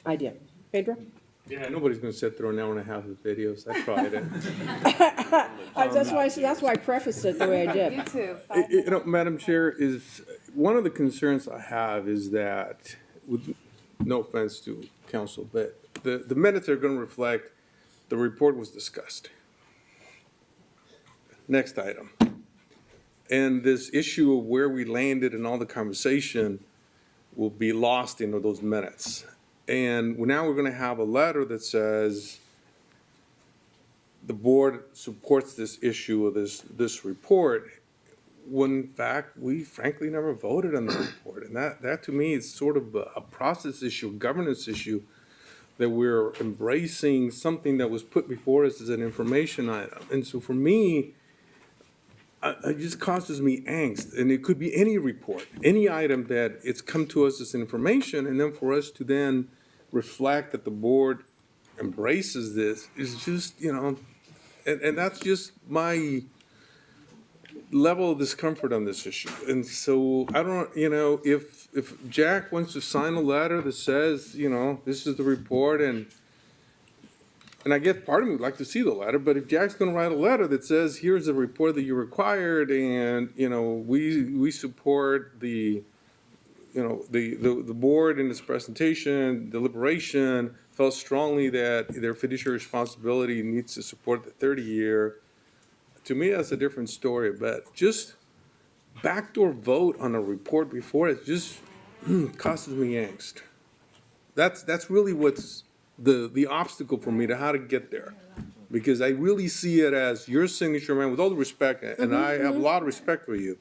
idea. Pedro? Yeah, nobody's gonna sit through an hour and a half of videos. I tried it. That's why I prefaced it the way I did. YouTube. Madam Chair, is one of the concerns I have is that, with no offense to council, but the minutes are gonna reflect the report was discussed. Next item. And this issue of where we landed and all the conversation will be lost in those minutes. And now we're gonna have a letter that says the board supports this issue of this report, when in fact, we frankly never voted on the report. And that to me is sort of a process issue, a governance issue, that we're embracing something that was put before us as an information item. And so for me, it just causes me angst, and it could be any report, any item that it's come to us as information, and then for us to then reflect that the board embraces this is just, and that's just my level of discomfort on this issue. And so I don't, if Jack wants to sign a letter that says, this is the report, and I guess part of me would like to see the letter, but if Jack's gonna write a letter that says, here's the report that you required, and, we support the board in its presentation, deliberation, felt strongly that their fiduciary responsibility needs to support the 30-year, to me, that's a different story. But just backdoor vote on a report before it just causes me angst. That's really what's the obstacle for me to how to get there, because I really see it as your signature, man, with all the respect, and I have a lot of respect for you.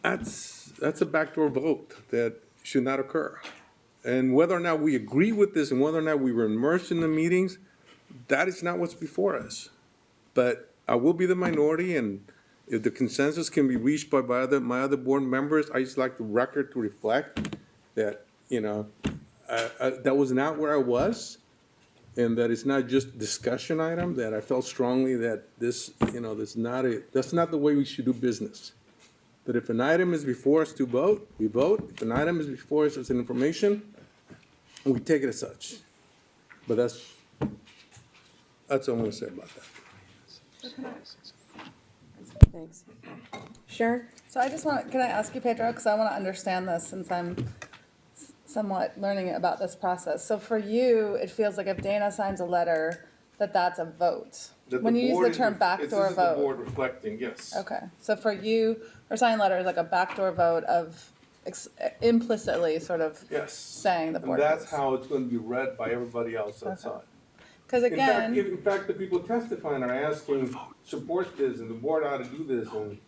That's a backdoor vote that should not occur. And whether or not we agree with this and whether or not we were immersed in the meetings, that is not what's before us. But I will be the minority, and if the consensus can be reached by my other board members, I just like the record to reflect that, that was not where I was, and that it's not just a discussion item, that I felt strongly that this, that's not the way we should do business. That if an item is before us to vote, we vote. If an item is before us as an information, we take it as such. But that's all I'm gonna say about that. Thanks. Sharon? So I just can I ask you, Pedro, because I want to understand this since I'm somewhat learning about this process. So for you, it feels like if Dana signs a letter, that's a vote. When you use the term backdoor vote. The board reflecting, yes. Okay, so for you, or signing a letter is like a backdoor vote of implicitly sort of Yes. saying the board. And that's votes. how it's going to be read by everybody else outside. Because again, In fact, the people testifying are asking, support this, and the board ought to do this, and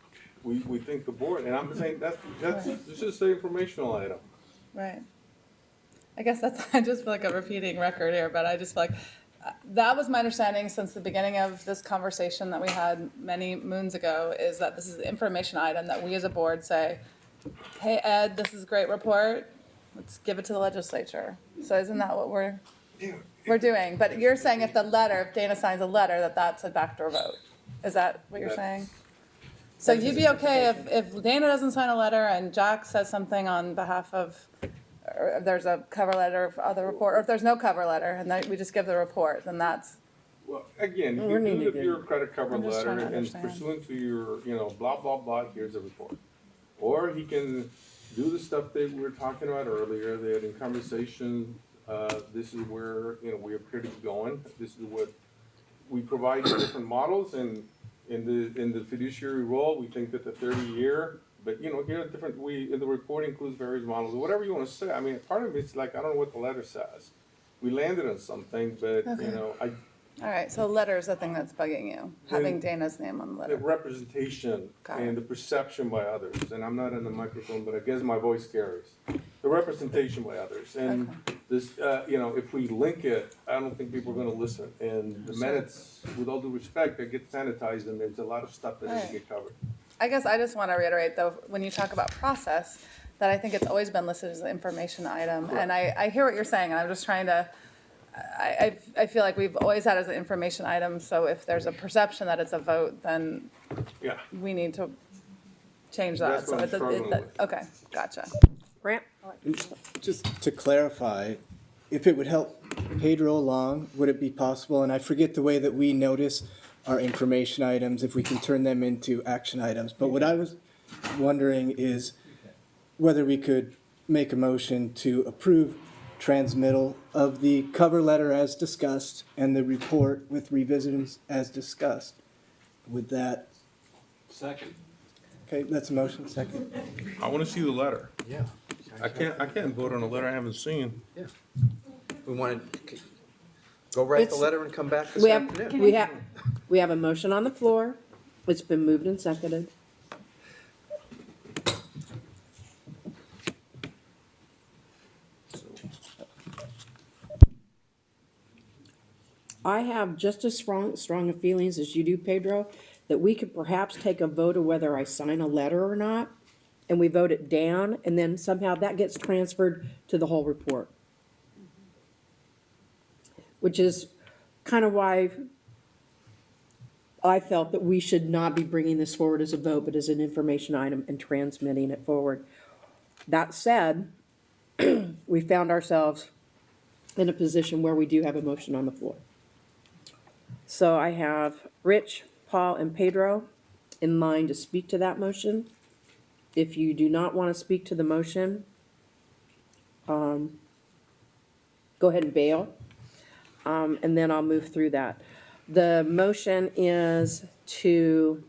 we think the board, and I'm saying that's it's just an informational item. right. I guess I just feel like a repeating record here, but I just feel like that was my understanding since the beginning of this conversation that we had many moons ago, is that this is an information item that we as a board say, hey, Ed, this is a great report. Let's give it to the legislature. So isn't that what we're doing? But you're saying if Dana signs a letter, that's a backdoor vote. Is that what you're saying? So you'd be okay if Dana doesn't sign a letter and Jack says something on behalf of, or if there's a cover letter of the report, or if there's no cover letter and we just give the report, then that's. Well, again, We're you do the needed. bureaucratic cover I'm just letter, trying to and understand. pursuant to your, blah, blah, blah, here's a report. Or he can do the stuff that we were talking about earlier, that in conversation, this is where, we appear to be going. This is what, we provide you different models, and in the fiduciary role, we think that the 30-year, but, here are different, in the report includes various models, or whatever you want to say. I mean, part of it's like, I don't know what the letter says. We landed on something, but, Okay. All right, so letter is the thing that's bugging you, having Dana's name on the the letter. representation Got and the perception by others, and I'm not in the microphone, but I guess my voice carries. The representation by others, and this, if we link it, I don't think people are gonna listen. And the minutes, with all due respect, they get sanitized, and there's a lot of stuff that doesn't get covered. I guess I just want to reiterate, though, when you talk about process, that I think it's always been listed as an information item. And I hear what you're saying, and I'm just trying to, I feel like we've always had it as an information item, so if there's a perception that it's a vote, then Yeah, we need to change that. That's what I'm struggling with. Okay, gotcha. Grant? Just to clarify, if it would help Pedro along, would it be possible, and I forget the way that we notice our information items, if we can turn them into action items. But what I was wondering is whether we could make a motion to approve transmittal of the cover letter as discussed and the report with revisions as discussed. With that, Second. okay, that's a motion, second. I want to see the letter. Yeah. I can't vote on a letter I haven't seen. Yeah. We want to go write the It's- letter and come back this We afternoon. we have a motion on the floor. It's been moved and seconded. I have just as strong of feelings as you do, Pedro, that we could perhaps take a vote of whether I sign a letter or not, and we vote it down, and then somehow that gets transferred to the whole report. Which is kind of why I felt that we should not be bringing this forward as a vote, but as an information item and transmitting it forward. That said, we found ourselves in a position where we do have a motion on the floor. So I have Rich, Paul, and Pedro in line to speak to that motion. If you do not want to speak to the motion, go ahead and bail, and then I'll move through that. The motion is to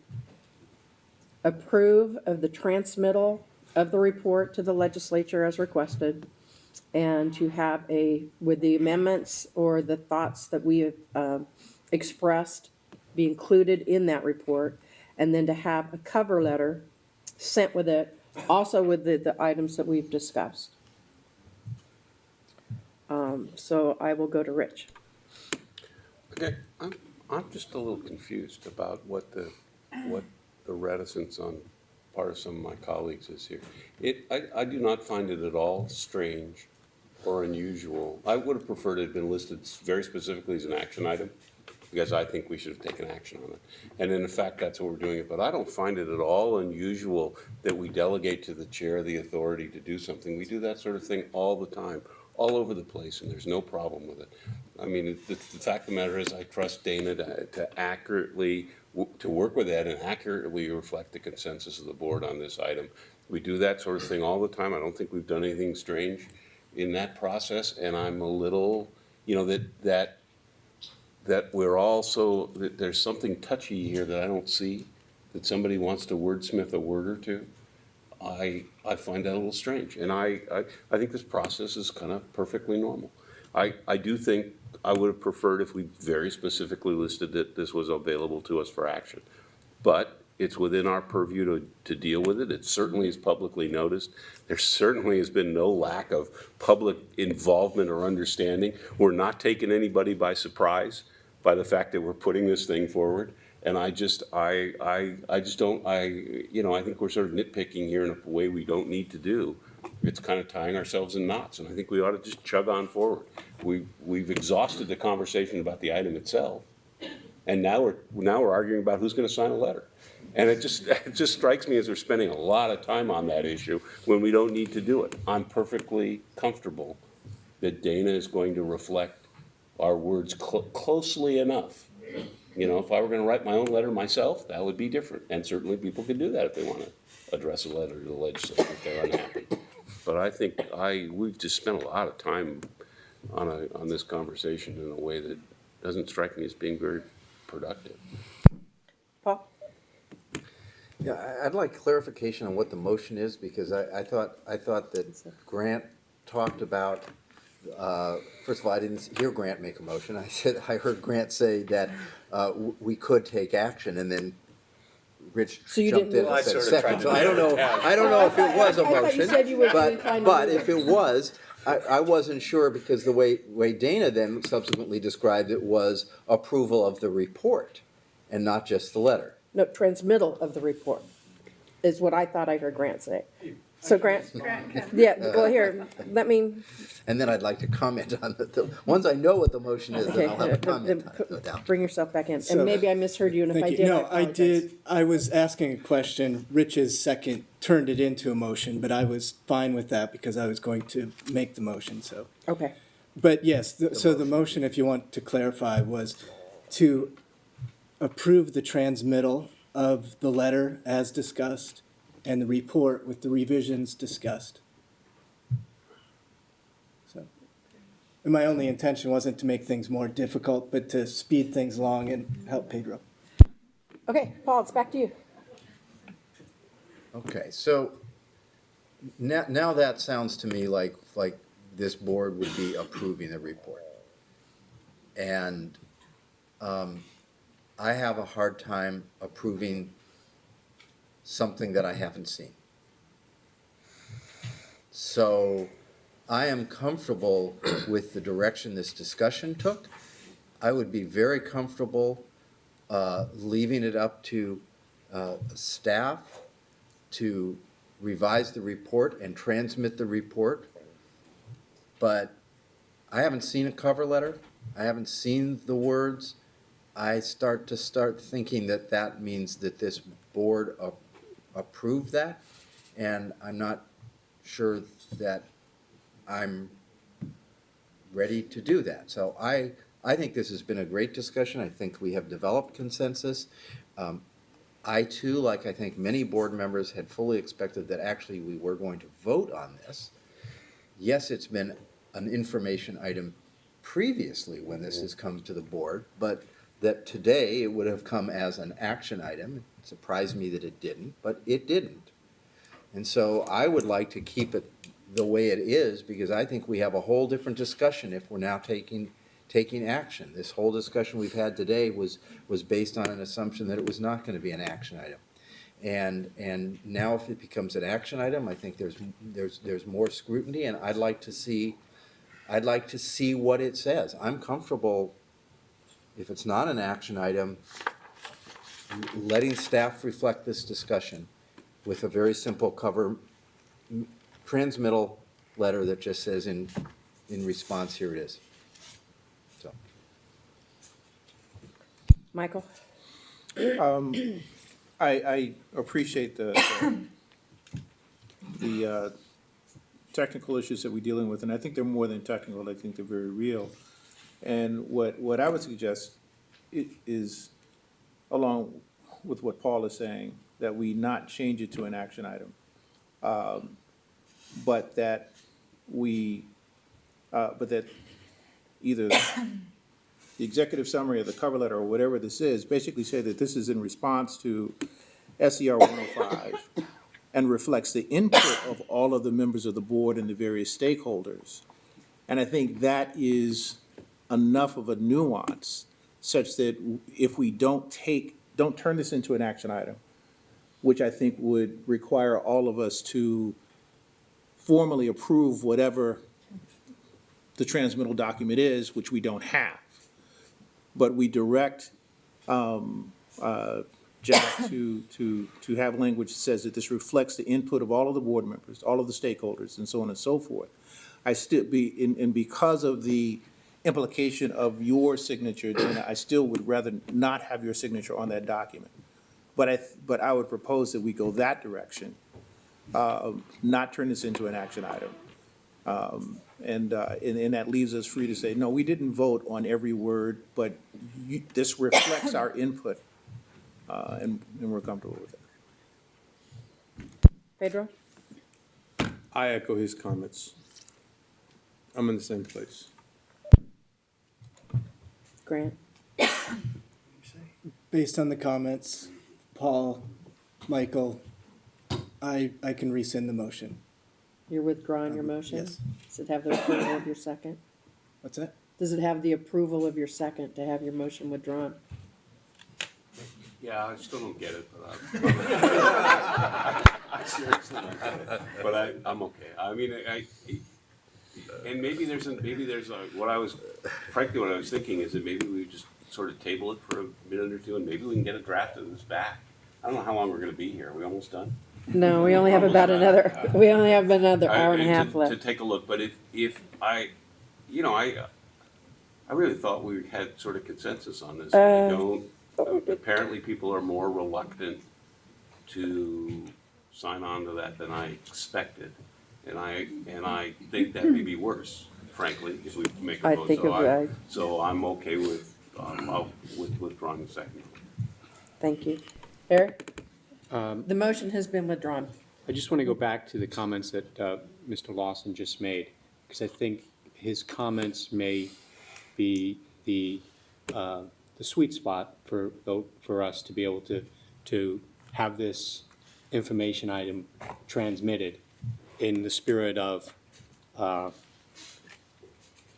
approve of the transmittal of the report to the legislature as requested, and to have with the amendments or the thoughts that we have expressed be included in that report, and then to have a cover letter sent with it, also with the items that we've discussed. So I will go to Rich. Okay, I'm just a little confused about what the reticence on part of some of my colleagues is here. I do not find it at all strange or unusual. I would have preferred it had been listed very specifically as an action item, because I think we should have taken action on it. And in fact, that's what we're doing. But I don't find it at all unusual that we delegate to the chair the authority to do something. We do that sort of thing all the time, all over the place, and there's no problem with it. I mean, the fact of the matter is I trust Dana to accurately, to work with Ed and accurately reflect the consensus of the board on this item. We do that sort of thing all the time. I don't think we've done anything strange in that process, and I'm a little, that we're also, that there's something touchy here that I don't see, that somebody wants to wordsmith a word or two. I find that a little strange, and I think this process is kind of perfectly normal. I do think I would have preferred if we very specifically listed that this was available to us for action. But it's within our purview to deal with it. It certainly is publicly noticed. There certainly has been no lack of public involvement or understanding. We're not taking anybody by surprise by the fact that we're putting this thing forward. And I think we're sort of nitpicking here in a way we don't need to do. It's kind of tying ourselves in knots, and I think we ought to just chug on forward. We've exhausted the conversation about the item itself, and now we're arguing about who's going to sign a letter. And it just strikes me as we're spending a lot of time on that issue when we don't need to do it. I'm perfectly comfortable that Dana is going to reflect our words closely enough. If I were going to write my own letter myself, that would be different. And certainly people can do that if they want to address a letter to the legislature if they're unhappy. But I think we've just spent a lot of time on this conversation in a way that doesn't strike me as being very productive. Paul? Yeah, I'd like clarification on what the motion is, because I thought that Grant talked about, first of all, I didn't hear Grant make a motion. I heard Grant say that we could take action, and then Rich So you jumped didn't in move? and said I sort of tried second. to So I don't know if it was a I thought you motion, said you were inclined to but move if it. it was, I wasn't sure, because the way Dana then subsequently described it was approval of the report and not just the letter. No, transmittal of the report is what I thought I heard Grant say. So Grant, yeah, well, here, let me, And then I'd like to comment on the once I know what the motion is, okay, then I'll have a comment on it, no doubt. bring yourself back in. So- And maybe I misheard you, and if I Thank did, you. I No, I apologize. did, I was asking a question. Rich's second turned it into a motion, but I was fine with that because I was going to make the motion, so. Okay, But yes, so the motion, if you want to clarify, was to approve the transmittal of the letter as discussed and the report with the revisions discussed. So, and my only intention wasn't to make things more difficult, but to speed things along and help Pedro. Okay, Paul, it's back to you. Okay, so now that sounds to me like this board would be approving the report. And I have a hard time approving something that I haven't seen. So I am comfortable with the direction this discussion took. I would be very comfortable leaving it up to staff to revise the report and transmit the report. But I haven't seen a cover letter. I haven't seen the words. I start thinking that that means that this board approved that, and I'm not sure that I'm ready to do that. So I think this has been a great discussion. I think we have developed consensus. I too, like I think many board members, had fully expected that actually we were going to vote on this. Yes, it's been an information item previously when this has come to the board, but that today it would have come as an action item. It surprised me that it didn't, but it didn't. And so I would like to keep it the way it is, because I think we have a whole different discussion if we're now taking action. This whole discussion we've had today was based on an assumption that it was not going to be an action item. And now if it becomes an action item, I think there's more scrutiny, and I'd like to see what it says. I'm comfortable, if it's not an action item, letting staff reflect this discussion with a very simple cover transmittal letter that just says in response, here it is. So. Michael? I appreciate the technical issues that we're dealing with, and I think they're more than technical. I think they're very real. And what I would suggest is, along with what Paul is saying, that we not change it to an action item, but that either the executive summary or the cover letter or whatever this is, basically say that this is in response to SER 105 and reflects the input of all of the members of the board and the various stakeholders. And I think that is enough of a nuance such that if we don't turn this into an action item, which I think would require all of us to formally approve whatever the transmittal document is, which we don't have. But we direct Jack to have language that says that this reflects the input of all of the board members, all of the stakeholders, and so on and so forth. And because of the implication of your signature, then I still would rather not have your signature on that document. But I would propose that we go that direction, not turn this into an action item. And that leaves us free to say, no, we didn't vote on every word, but this reflects our input, and we're comfortable with it. Pedro? I echo his comments. I'm in the same place. Grant? Based on the comments, Paul, Michael, I can rescind the motion. You're withdrawing your motion? Yes. Does it have the approval of your second? What's that? Does it have the approval of your second to have your motion withdrawn? Yeah, I still don't get it, but seriously, but I'm okay. I mean, and maybe there's what I was thinking is that maybe we just sort of table it for a minute or two, and maybe we can get a draft of this back. I don't know how long we're going to be here. Are we almost done? No, we only have about another hour and a half To left. take a look, but if I really thought we had sort of consensus on this. I don't. Apparently, people are more reluctant to sign on to that than I expected, and I think that may be worse frankly, if we make a I vote. think So it would. So I'm okay with, with withdrawing the second. Thank you. Eric? The motion has been withdrawn. I just want to go back to the comments that Mr. Lawson just made, because I think his comments may be the sweet spot for us to be able to have this information item transmitted in the spirit of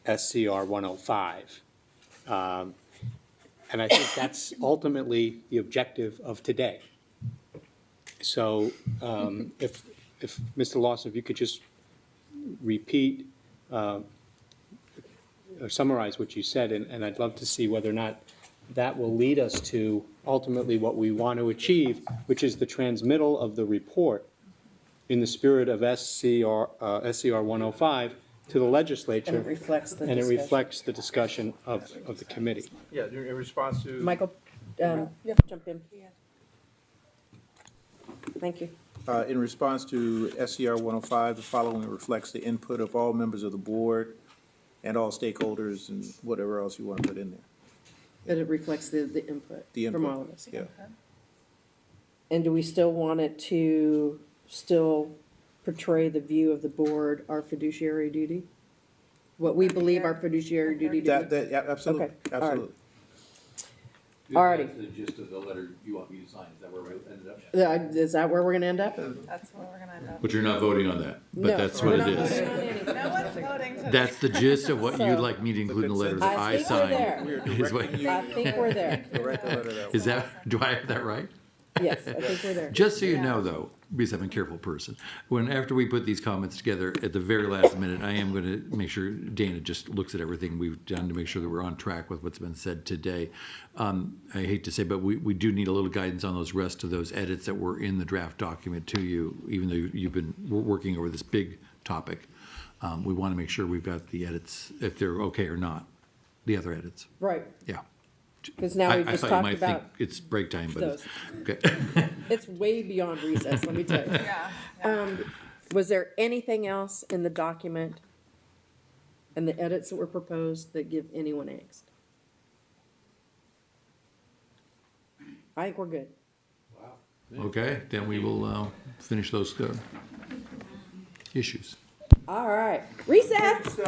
SCR 105. And I think that's ultimately the objective of today. So if Mr. Lawson, if you could just repeat or summarize what you said, and I'd love to see whether or not that will lead us to ultimately what we want to achieve, which is the transmittal of the report in the spirit of SCR 105 to the legislature. And it reflects the And it discussion. reflects the discussion of the committee. Yeah, in response to. Michael, jump in. Thank you. In response to SCR 105, the following reflects the input of all members of the board and all stakeholders and whatever else you want to put in there. That it reflects the input The from input, all of us. Yeah. And do we still want it to still portray the view of the board, our fiduciary duty? What we believe our fiduciary duty to be? Yeah, absolutely, Okay, all right. absolutely. Alrighty. That's the gist of the letter you want me to sign, is that where we ended up? Is that where we're gonna end up? That's where we're gonna end up. But you're not voting on that, No, but that's we're what not it is. voting on any. No one's voting today. That's the gist of what So- you'd like me to include in the letter that I I think we're there. signed. We are Is what- directing you I think we're there. to write the letter that way. Is that, do I have that right? Yes, I think we're there. Just so you know, though, because I'm a careful person, after we put these comments together, at the very last minute, I am going to make sure Dana just looks at everything we've done to make sure that we're on track with what's been said today. I hate to say, but we do need a little guidance on those rest of those edits that were in the draft document to you, even though you've been working over this big topic. We want to make sure we've got the edits, if they're okay or not, the other edits. Right, Yeah. because now we've I just thought you talked might think about, it's break time, but those. it's, okay. it's way beyond recess, let me tell you. Yeah. Was there anything else in the document and the edits that were proposed that give anyone angst? I think we're good. Okay, then we will finish those issues. All right, recess.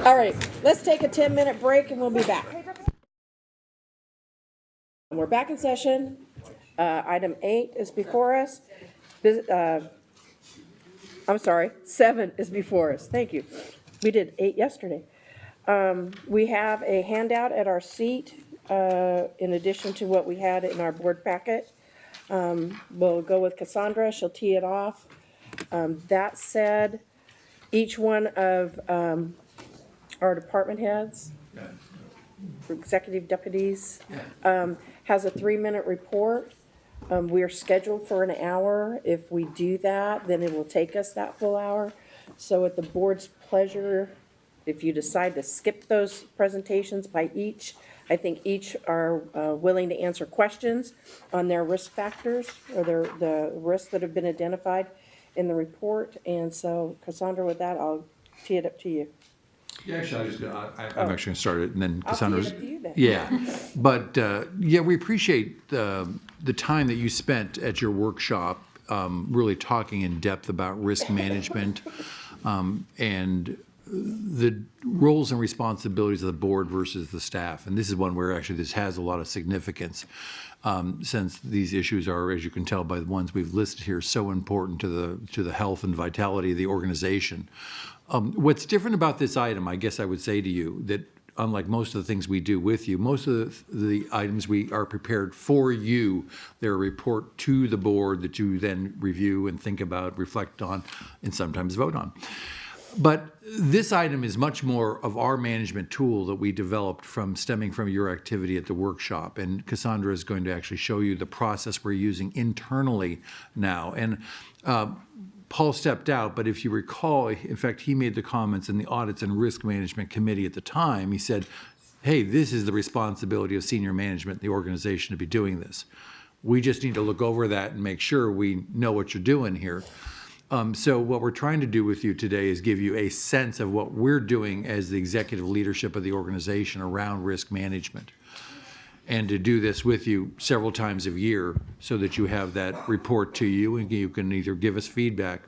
All right, let's take a 10-minute break and we'll be back. We're back in session. Item 8 is before us. I'm sorry, 7 is before us. Thank you. We did 8 yesterday. We have a handout at our seat in addition to what we had in our board packet. We'll go with Cassandra. She'll tee it off. That said, each one of our department heads, executive deputies, has a 3-minute report. We are scheduled for an hour. If we do that, then it will take us that full hour. So at the board's pleasure, if you decide to skip those presentations by each, I think each are willing to answer questions on their risk factors or the risks that have been identified in the report. And so, Cassandra, with that, I'll tee it up to you. Yeah, actually, I'm actually going to start it, and then I'll tee it Cassandra's. up to you then. Yeah, but, yeah, we appreciate the time that you spent at your workshop, really talking in depth about risk management, and the roles and responsibilities of the board versus the staff. And this is one where actually this has a lot of significance, since these issues are, as you can tell by the ones we've listed here, so important to the health and vitality of the organization. What's different about this item, I guess I would say to you, that unlike most of the things we do with you, most of the items we are prepared for you. They're a report to the board that you then review and think about, reflect on, and sometimes vote on. But this item is much more of our management tool that we developed stemming from your activity at the workshop. And Cassandra is going to actually show you the process we're using internally now. And Paul stepped out, but if you recall, in fact, he made the comments in the Audits and Risk Management Committee at the time. He said, hey, this is the responsibility of senior management, the organization, to be doing this. We just need to look over that and make sure we know what you're doing here. So what we're trying to do with you today is give you a sense of what we're doing as the executive leadership of the organization around risk management. And to do this with you several times a year so that you have that report to you and you can either give us feedback.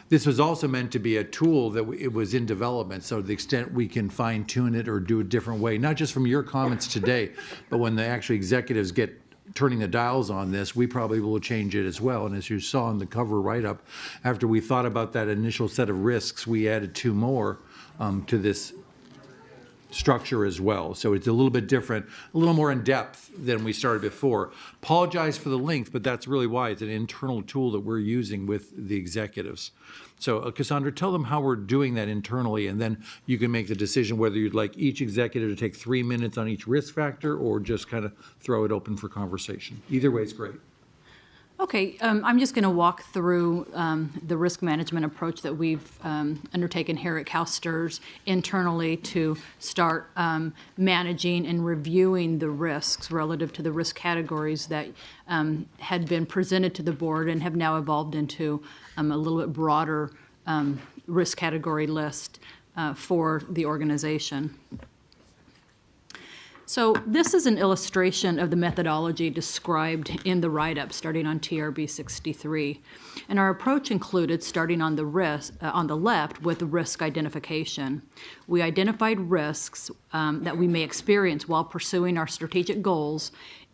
This was also meant to be a tool that it was in development, so to the extent we can fine tune it or do a different way, not just from your comments today, but when the actual executives get turning the dials on this, we probably will change it as well. And as you saw in the cover write-up, after we thought about that initial set of risks, we added 2 more to this structure as well. So it's a little bit different, a little more in depth than we started before. Apologize for the length, but that's really why. It's an internal tool that we're using with the executives. So Cassandra, tell them how we're doing that internally, and then you can make the decision whether you'd like each executive to take 3 minutes on each risk factor or just kind of throw it open for conversation. Either way is great. Okay, I'm just going to walk through the risk management approach that we've undertaken here at CalSTRS internally to start managing and reviewing the risks relative to the risk categories that had been presented to the board and have now evolved into a little bit broader risk category list for the organization. So this is an illustration of the methodology described in the write-up starting on TRB 63. And our approach included starting on the left with risk identification. We identified risks that we may experience while pursuing our strategic goals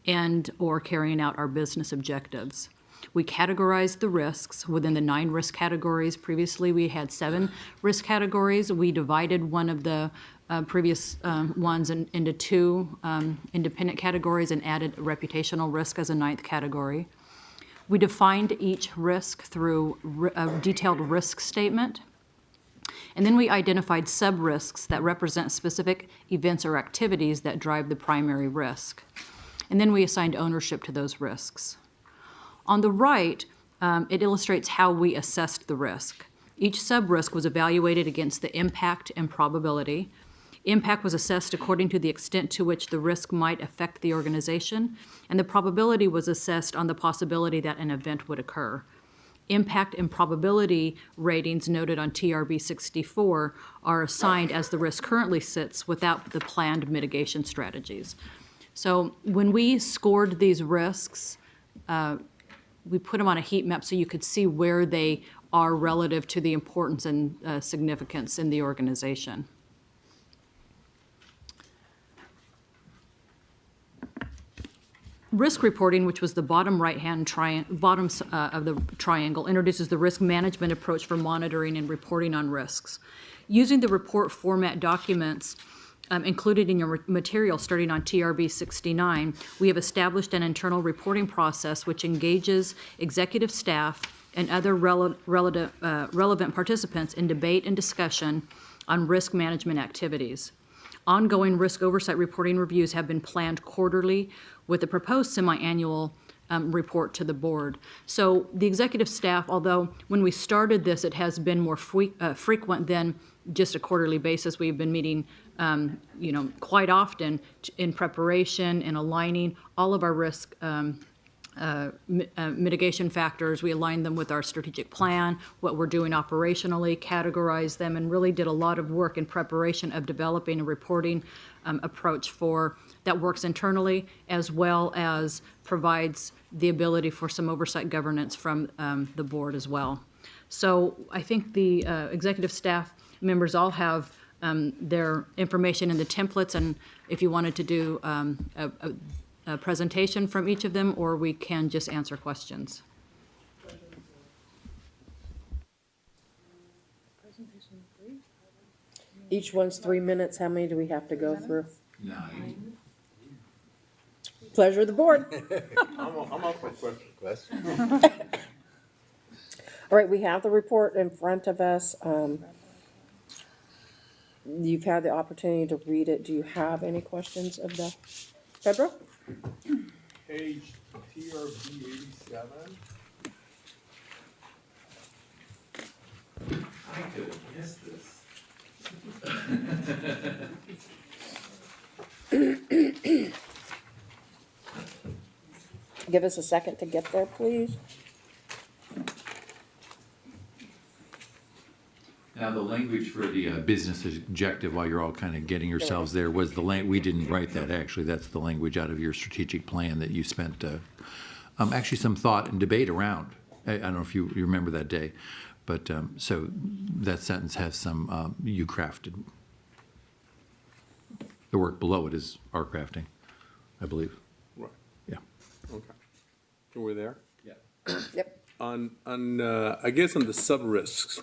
and or carrying out our business objectives. We categorized the risks within the 9 risk categories. Previously, we had 7 risk categories. We divided one of the previous ones into 2 independent categories and added reputational risk as a 9th category. We defined each risk through a detailed risk statement. And then we identified sub-risks that represent specific events or activities that drive the primary risk. And then we assigned ownership to those risks. On the right, it illustrates how we assessed the risk. Each sub-risk was evaluated against the impact and probability. Impact was assessed according to the extent to which the risk might affect the organization, and the probability was assessed on the possibility that an event would occur. Impact and probability ratings noted on TRB 64 are assigned as the risk currently sits without the planned mitigation strategies. So when we scored these risks, we put them on a heat map so you could see where they are relative to the importance and significance in the organization. Risk reporting, which was the bottom right-hand bottom of the triangle, introduces the risk management approach for monitoring and reporting on risks. Using the report format documents included in your material starting on TRB 69, we have established an internal reporting process which engages executive staff and other relevant participants in debate and discussion on risk management activities. Ongoing risk oversight reporting reviews have been planned quarterly with a proposed semi-annual report to the board. So the executive staff, although when we started this, it has been more frequent than just a quarterly basis. We've been meeting, quite often in preparation and aligning all of our risk mitigation factors. We aligned them with our strategic plan, what we're doing operationally, categorized them, and really did a lot of work in preparation of developing a reporting approach that works internally as well as provides the ability for some oversight governance from the board as well. So I think the executive staff members all have their information in the templates, and if you wanted to do a presentation from each of them, or we can just answer questions. Each one's 3 minutes. How many do we have to go through? 9. Pleasure of the board. I'm up for questions. All right, we have the report in front of us. You've had the opportunity to read it. Do you have any questions of the Pedro? Page TRB 87. I could miss this. Give us a second to get there, please. Now, the language for the business objective, while you're all kind of getting yourselves there, was we didn't write that, actually. That's the language out of your strategic plan that you spent, actually some thought and debate around. I don't know if you remember that day, but, so that sentence has some, you crafted. The work below it is our crafting, I believe. Right, Yeah. okay. So we're there? Yep. On, I guess on the sub-risks,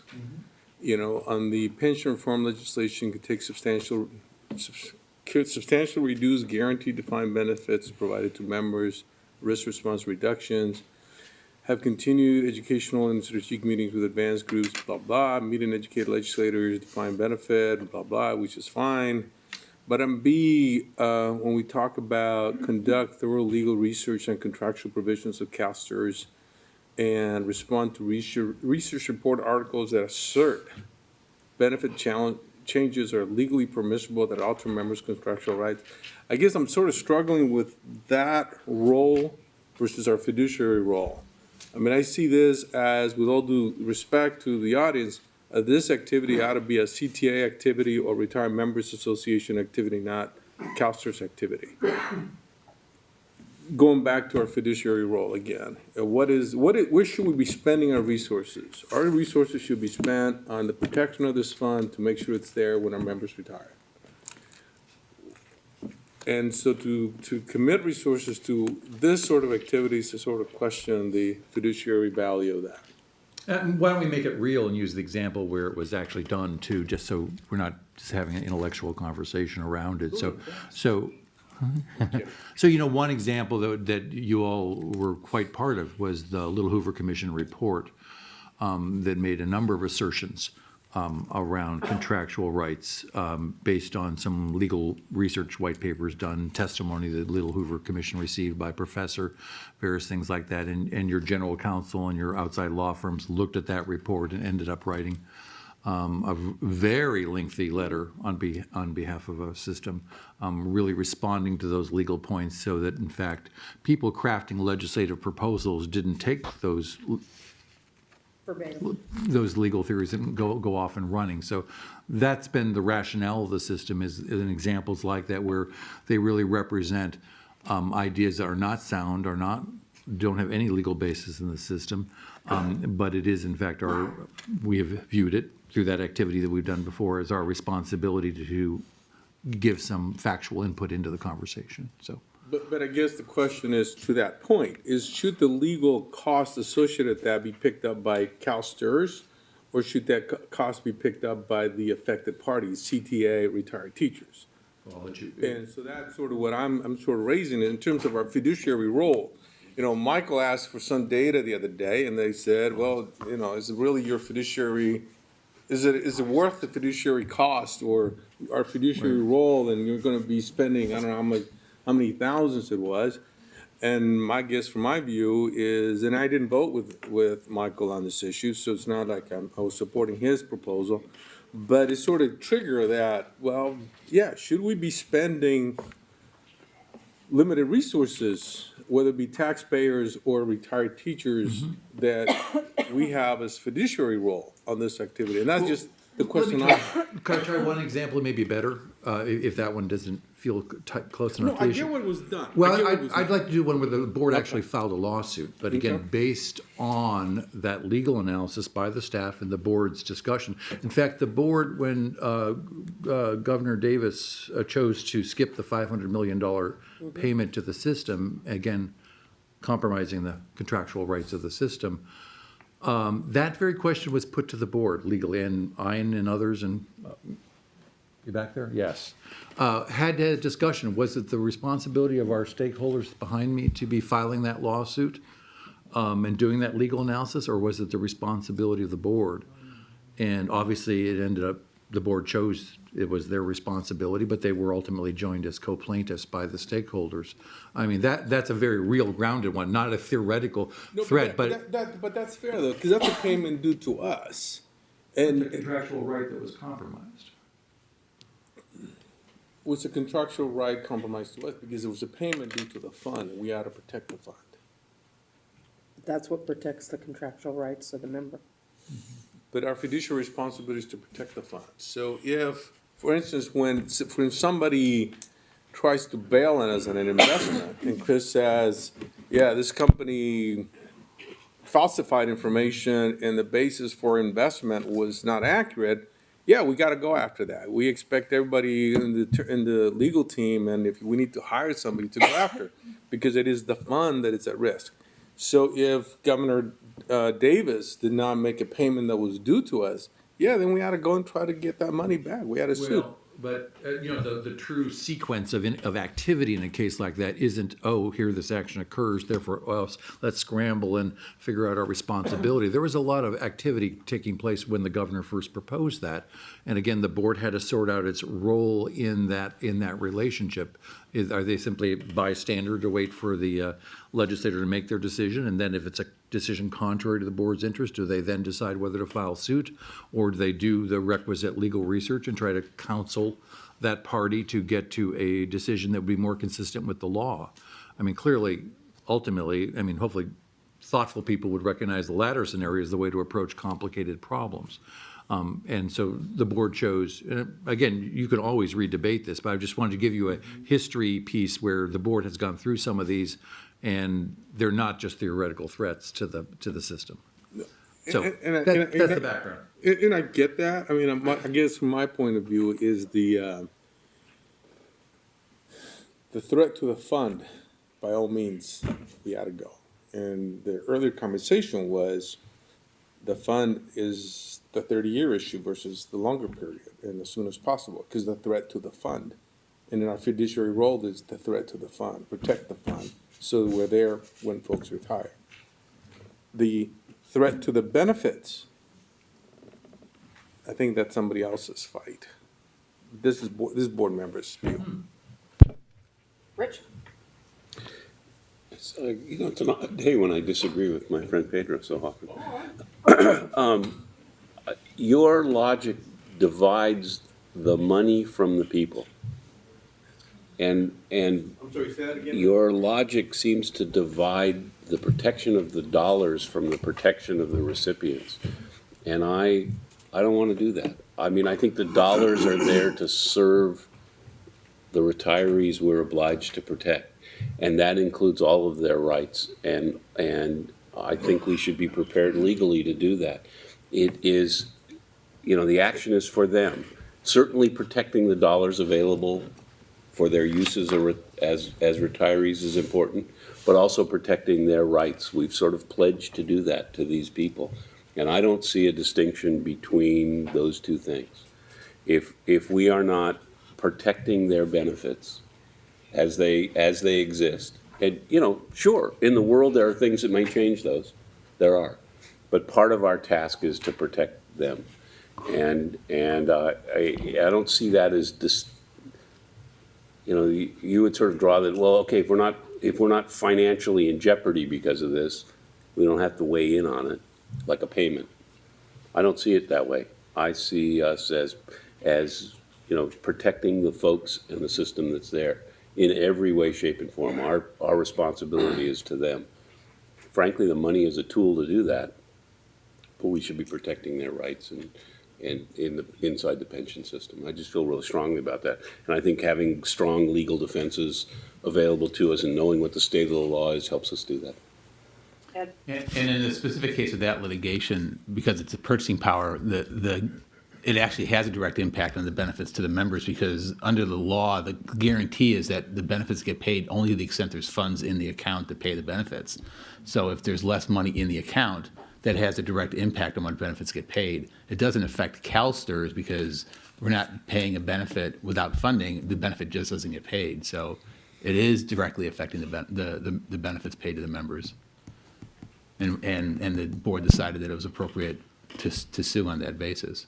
you know, on the pension reform legislation could take could substantially reduce guaranteed defined benefits provided to members, risk response reductions, have continued educational and strategic meetings with advanced groups, blah, blah, meet and educate legislators, defined benefit, blah, blah, which is fine. But on B, when we talk about conduct thorough legal research on contractual provisions of CalSTRS and respond to research report articles that assert benefit changes are legally permissible that alter members' contractual rights. I guess I'm sort of struggling with that role versus our fiduciary role. I mean, I see this as, with all due respect to the audience, this activity ought to be a CTA activity or Retired Members Association activity, not CalSTRS activity. Going back to our fiduciary role again, where should we be spending our resources? Our resources should be spent on the protection of this fund to make sure it's there when our members retire. And so to commit resources to this sort of activities to sort of question the fiduciary value of that. And why don't we make it real and use the example where it was actually done too, just so we're not just having an intellectual conversation around it. So, you know, one example that you all were quite part of was the Little Hoover Commission report that made a number of assertions around contractual rights based on some legal research white papers done, testimony that Little Hoover Commission received by professor, various things like that. And your general counsel and your outside law firms looked at that report and ended up writing a very lengthy letter on behalf of a system, really responding to those legal points so that, in fact, people crafting legislative proposals didn't take those legal theories and go off and running. So that's been the rationale of the system is in examples like that where they really represent ideas that are not sound, don't have any legal basis in the system, but it is in fact we have viewed it through that activity that we've done before as our responsibility to give some factual input into the conversation. So. But I guess the question is, to that point, should the legal cost associated with that be picked up by CalSTRS, or should that cost be picked up by the affected parties, CTA, retired teachers? And so that's sort of what I'm sort of raising in terms of our fiduciary role. You know, Michael asked for some data the other day, and they said, well, you know, is it really your fiduciary? Is it worth the fiduciary cost or our fiduciary role? And you're going to be spending, I don't know how many thousands it was. And my guess from my view is, and I didn't vote with Michael on this issue, so it's not like I was supporting his proposal, but it sort of triggered that, well, yeah, should we be spending limited resources, whether it be taxpayers or retired teachers, that we have as fiduciary role on this activity? And that's just the question. Could I try one example, maybe better, if that one doesn't feel close enough to No, the I issue? get what was done. Well, I'd like to do one where the board actually filed a lawsuit, but again, based on that legal analysis by the staff and the board's discussion. In fact, the board, when Governor Davis chose to skip the $500 million payment to the system, again, compromising the contractual rights of the system, that very question was put to the board legally, and Ian and others, and you back there? Yes. Had a discussion. Was it the responsibility of our stakeholders behind me to be filing that lawsuit and doing that legal analysis, or was it the responsibility of the board? And obviously, it ended up, the board chose it was their responsibility, but they were ultimately joined as co-plaintiffs by the stakeholders. I mean, that's a very real grounded one, not a theoretical threat, but that's fair though, because that's a payment due to us. And the contractual right that was compromised. Was a contractual right compromised to us because it was a payment due to the fund, and we ought to protect the fund. That's what protects the contractual rights of the member. but our fiduciary responsibility is to protect the funds. So if, for instance, when somebody tries to bail on us on an investment, and Chris says, yeah, this company falsified information and the basis for investment was not accurate, yeah, we gotta go after that. We expect everybody in the legal team, and if we need to hire somebody to go after, because it is the fund that is at risk. So if Governor Davis did not make a payment that was due to us, yeah, then we ought to go and try to get that money back. We ought to sue. Well, but, the true sequence of activity in a case like that isn't, oh, here this action occurs, therefore, well, let's scramble and figure out our responsibility. There was a lot of activity taking place when the governor first proposed that. And again, the board had to sort out its role in that relationship. Are they simply bystander to wait for the legislator to make their decision? And then if it's a decision contrary to the board's interest, do they then decide whether to file suit? Or do they do the requisite legal research and try to counsel that party to get to a decision that would be more consistent with the law? I mean, clearly, ultimately, I mean, hopefully thoughtful people would recognize the latter scenario as the way to approach complicated problems. And so the board chose, again, you can always re-debate this, but I just wanted to give you a history piece where the board has gone through some of these, and they're not just theoretical threats to the system. So that's the background. And I get that. I mean, I guess from my point of view is the threat to the fund, by all means, we ought to go. And the earlier conversation was the fund is the 30-year issue versus the longer period and as soon as possible, because the threat to the fund. And in our fiduciary role is the threat to the fund, protect the fund, so we're there when folks retire. The threat to the benefits, I think that's somebody else's fight. This is board members' view. Rich? It's not a day when I disagree with my friend Pedro so often. Your logic divides the money from the people. And I'm sorry, say that again? your logic seems to divide the protection of the dollars from the protection of the recipients. And I don't want to do that. I mean, I think the dollars are there to serve the retirees we're obliged to protect. And that includes all of their rights. And I think we should be prepared legally to do that. It is, the action is for them. Certainly protecting the dollars available for their uses as retirees is important, but also protecting their rights. We've sort of pledged to do that to these people. And I don't see a distinction between those two things. If we are not protecting their benefits as they exist, and, sure, in the world there are things that may change those. There are. But part of our task is to protect them. And I don't see that as you would sort of draw that, well, okay, if we're not financially in jeopardy because of this, we don't have to weigh in on it like a payment. I don't see it that way. I see us as protecting the folks and the system that's there in every way, shape, and form. Our responsibility is to them. Frankly, the money is a tool to do that, but we should be protecting their rights and inside the pension system. I just feel really strongly about that. And I think having strong legal defenses available to us and knowing what the state of the law is helps us do that. And in the specific case of that litigation, because it's a purchasing power, it actually has a direct impact on the benefits to the members, because under the law, the guarantee is that the benefits get paid only to the extent there's funds in the account to pay the benefits. So if there's less money in the account, that has a direct impact on what benefits get paid. It doesn't affect CalSTRS because we're not paying a benefit without funding. The benefit just doesn't get paid. So it is directly affecting the benefits paid to the members. And the board decided that it was appropriate to sue on that basis.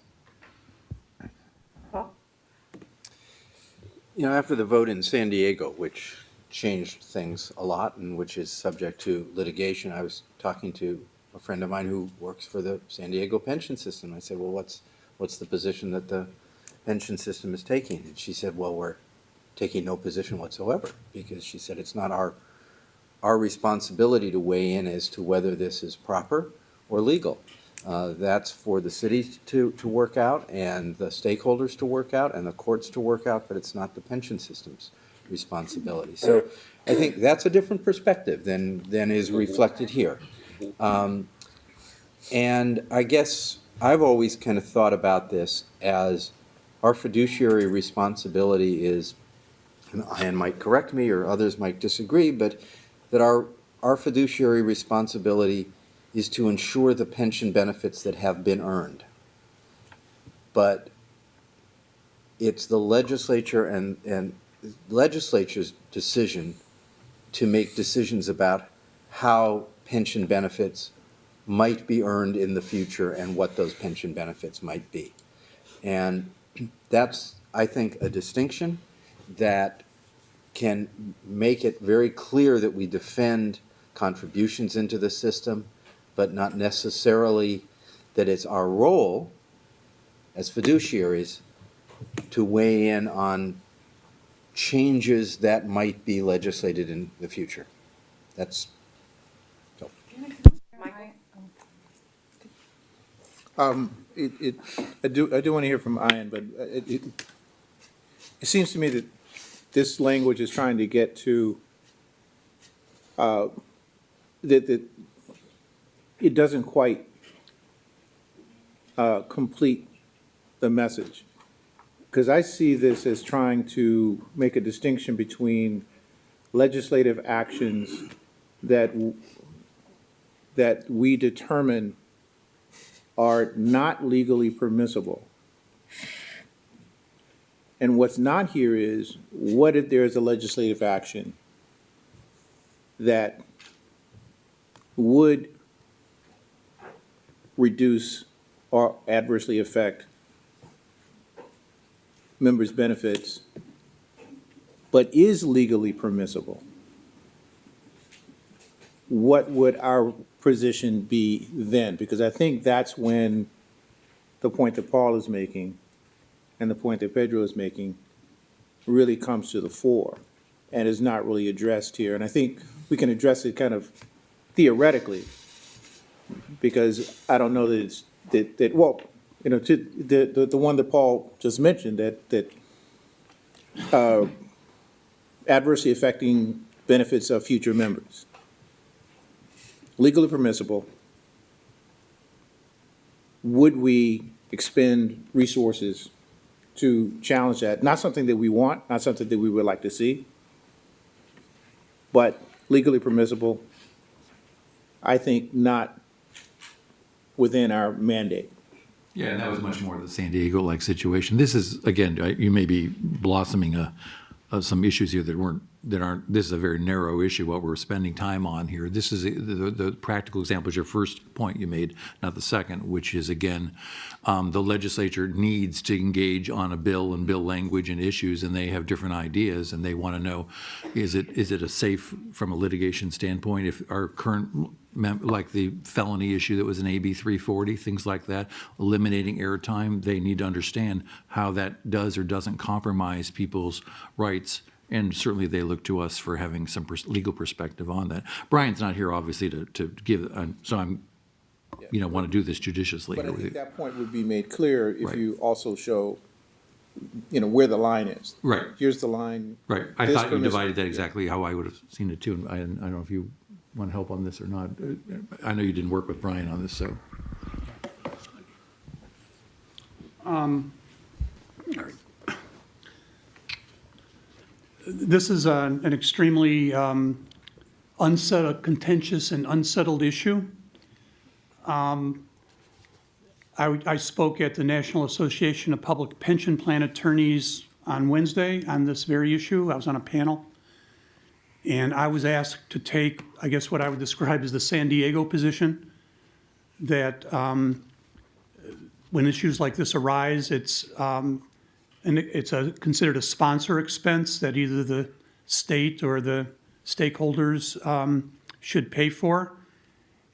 After the vote in San Diego, which changed things a lot and which is subject to litigation, I was talking to a friend of mine who works for the San Diego pension system. I said, well, what's the position that the pension system is taking? And she said, well, we're taking no position whatsoever, because she said it's not our responsibility to weigh in as to whether this is proper or legal. That's for the city to work out and the stakeholders to work out and the courts to work out, but it's not the pension system's responsibility. So I think that's a different perspective than is reflected here. And I guess I've always kind of thought about this as our fiduciary responsibility is, and Ian might correct me or others might disagree, but that our fiduciary responsibility is to ensure the pension benefits that have been earned. But it's the legislature and legislature's decision to make decisions about how pension benefits might be earned in the future and what those pension benefits might be. And that's, I think, a distinction that can make it very clear that we defend contributions into the system, but not necessarily that it's our role as fiduciaries to weigh in on changes that might be legislated in the future. That's so. I do want to hear from Ian, but it seems to me that this language is trying to get to that it doesn't quite complete the message. Because I see this as trying to make a distinction between legislative actions that we determine are not legally permissible. And what's not here is, what if there's a legislative action that would reduce or adversely affect members' benefits, but is legally permissible? What would our position be then? Because I think that's when the point that Paul is making and the point that Pedro is making really comes to the fore and is not really addressed here. And I think we can address it kind of theoretically, because I don't know that it's, that well, you know, to the one that Paul just mentioned, that adversely affecting benefits of future members. Legally permissible. Would we expend resources to challenge that? Not something that we want, not something that we would like to see, but legally permissible, I think not within our mandate. Yeah, and that was much more the San Diego-like situation. This is, again, you may be blossoming some issues here that aren't, this is a very narrow issue, what we're spending time on here. This is, the practical example is your first point you made, not the second, which is, again, the legislature needs to engage on a bill and bill language and issues, and they have different ideas, and they want to know, is it a safe, from a litigation standpoint, if our current, like the felony issue that was in AB 340, things like that, eliminating airtime, they need to understand how that does or doesn't compromise people's rights. And certainly they look to us for having some legal perspective on that. Brian's not here, obviously, to give, so I'm, want to do this judiciously. But I think that point would be made clear if Right. you also show, where the line is. Right. Here's the line. Right, I This thought you permissible. divided that exactly how I would have seen it too, and I don't know if you want to help on this or not. I know you didn't work with Brian on this, so. This is an extremely unsettled, contentious and unsettled issue. I spoke at the National Association of Public Pension Plan Attorneys on Wednesday on this very issue. I was on a panel. And I was asked to take, I guess what I would describe as the San Diego position, that when issues like this arise, it's considered a sponsor expense that either the state or the stakeholders should pay for.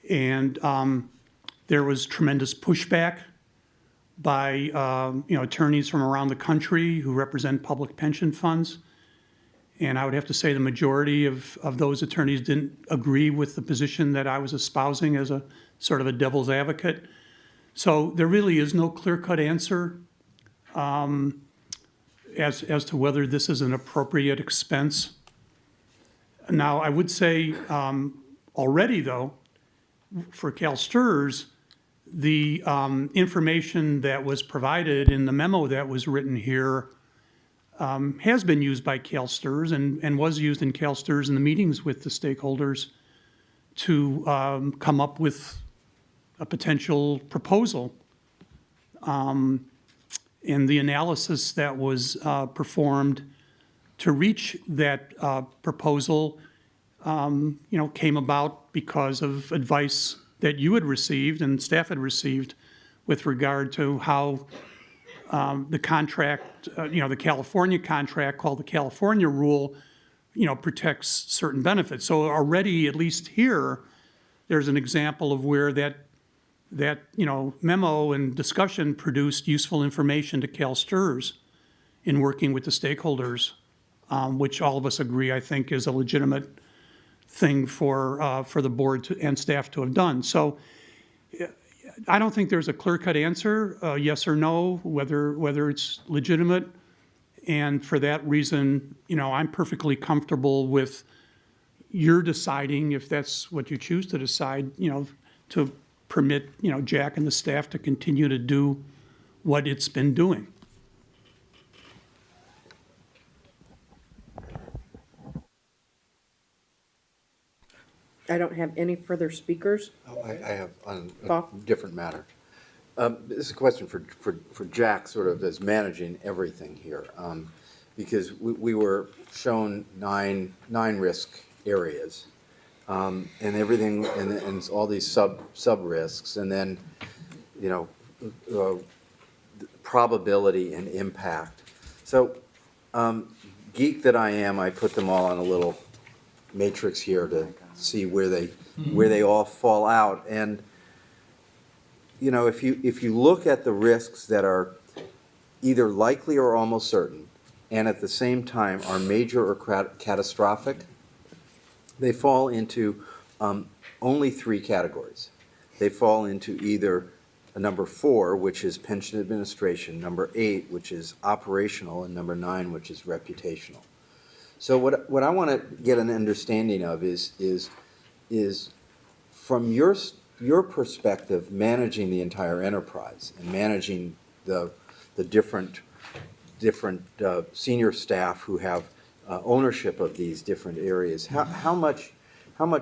And there was tremendous pushback by attorneys from around the country who represent public pension funds. And I would have to say the majority of those attorneys didn't agree with the position that I was espousing as a sort of a devil's advocate. So there really is no clear-cut answer as to whether this is an appropriate expense. Now, I would say already, though, for CalSTRS, the information that was provided in the memo that was written here has been used by CalSTRS and was used in CalSTRS in the meetings with the stakeholders to come up with a potential proposal. And the analysis that was performed to reach that proposal, came about because of advice that you had received and staff had received with regard to how the contract, the California contract called the California Rule, protects certain benefits. So already, at least here, there's an example of where that memo and discussion produced useful information to CalSTRS in working with the stakeholders, which all of us agree, I think, is a legitimate thing for the board and staff to have done. So I don't think there's a clear-cut answer, yes or no, whether it's legitimate. And for that reason, I'm perfectly comfortable with your deciding, if that's what you choose to decide, to permit, Jack and the staff to continue to do what it's been doing. I don't have any further speakers. Oh, I have on a Bob? different matter. This is a question for Jack, sort of as managing everything here. Because we were shown nine risk areas. And everything, and all these sub risks, and then, probability and impact. So, geek that I am, I put them all on a little matrix here to see where they all fall out. And if you look at the risks that are either likely or almost certain, and at the same time are major or catastrophic, they fall into only three categories. They fall into either a number 4, which is pension administration, number 8, which is operational, and number 9, which is reputational. So what I want to get an understanding of is from your perspective, managing the entire enterprise and managing the different senior staff who have ownership of these different areas. How much are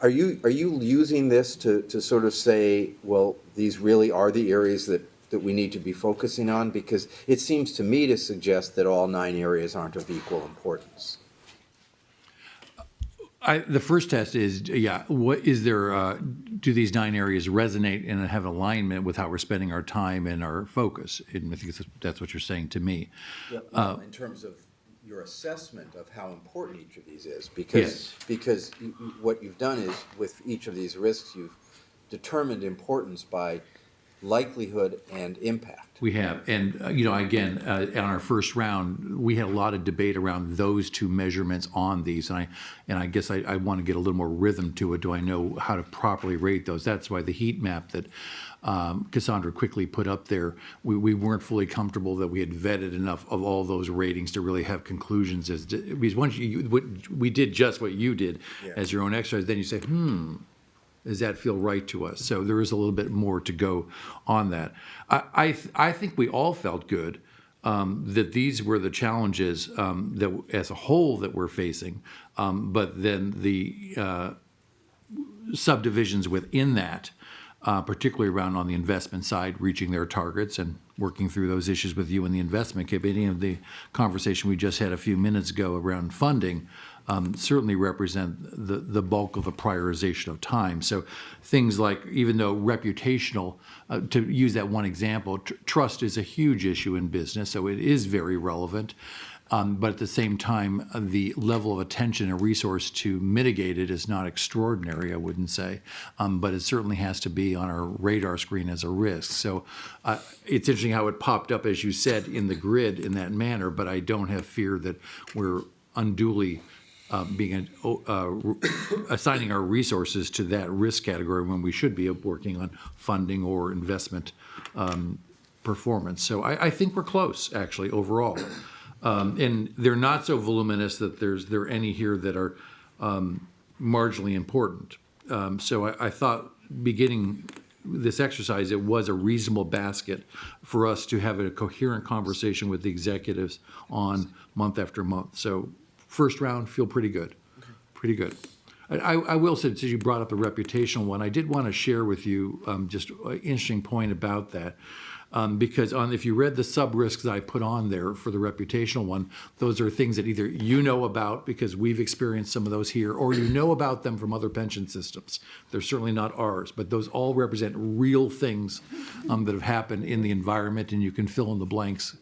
you using this to sort of say, well, these really are the areas that we need to be focusing on? Because it seems to me to suggest that all 9 areas aren't of equal importance. The first test is, what is there, do these 9 areas resonate and have alignment with how we're spending our time and our focus? And I think that's what you're saying to me. Well, in terms of your assessment of how important each of these is, because what you've done is, with each of these risks, you've determined importance by likelihood and impact. We have, and again, on our first round, we had a lot of debate around those 2 measurements on these, and I guess I want to get a little more rhythm to it. Do I know how to properly rate those? That's why the heat map that Cassandra quickly put up there, we weren't fully comfortable that we had vetted enough of all those ratings to really have conclusions. Because once we did just what you did as your own exercise, then you say, does that feel right to us? So there is a little bit more to go on that. I think we all felt good that these were the challenges that as a whole that we're facing, but then the subdivisions within that, particularly around on the investment side, reaching their targets and working through those issues with you in the investment committee, and the conversation we just had a few minutes ago around funding, certainly represent the bulk of the prioritization of time. So things like, even though reputational, to use that one example, trust is a huge issue in business, so it is very relevant. But at the same time, the level of attention and resource to mitigate it is not extraordinary, I wouldn't say. But it certainly has to be on our radar screen as a risk. So it's interesting how it popped up, as you said, in the grid in that manner, but I don't have fear that we're unduly assigning our resources to that risk category when we should be working on funding or investment performance. So I think we're close, actually, overall. And they're not so voluminous that there are any here that are marginally important. So I thought beginning this exercise, it was a reasonable basket for us to have a coherent conversation with the executives on month after month. So first round, feel pretty good, pretty good. I will say, since you brought up the reputational one, I did want to share with you just an interesting point about that. Because if you read the sub-risks that I put on there for the reputational one, those are things that either you know about because we've experienced some of those here, or you know about them from other pension systems. They're certainly not ours, but those all represent real things that have happened in the environment, and you can fill in the blanks,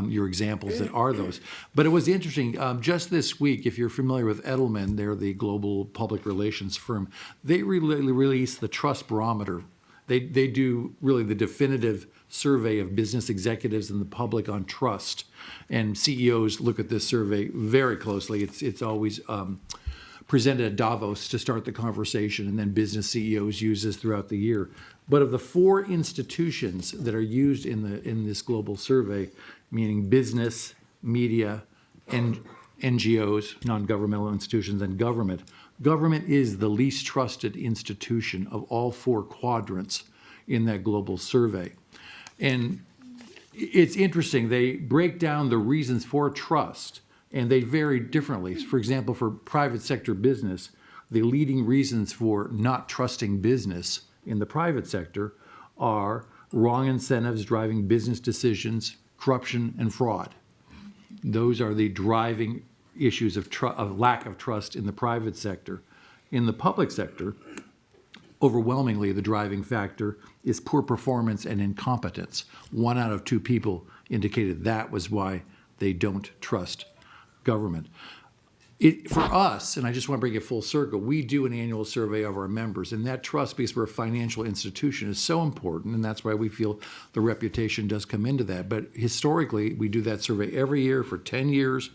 your examples that are those. But it was interesting, just this week, if you're familiar with Edelman, they're the global public relations firm, they released the Trust Barometer. They do really the definitive survey of business executives and the public on trust. And CEOs look at this survey very closely. It's always presented at Davos to start the conversation, and then business CEOs use this throughout the year. But of the 4 institutions that are used in this global survey, meaning business, media, and NGOs, non-governmental institutions, and government is the least trusted institution of all 4 quadrants in that global survey. And it's interesting, they break down the reasons for trust, and they vary differently. For example, for private sector business, the leading reasons for not trusting business in the private sector are wrong incentives driving business decisions, corruption, and fraud. Those are the driving issues of lack of trust in the private sector. In the public sector, overwhelmingly, the driving factor is poor performance and incompetence. 1 out of 2 people indicated that was why they don't trust government. For us, and I just want to bring it full circle, we do an annual survey of our members, and that trust, because we're a financial institution, is so important, and that's why we feel the reputation does come into that. But historically, we do that survey every year for 10 years,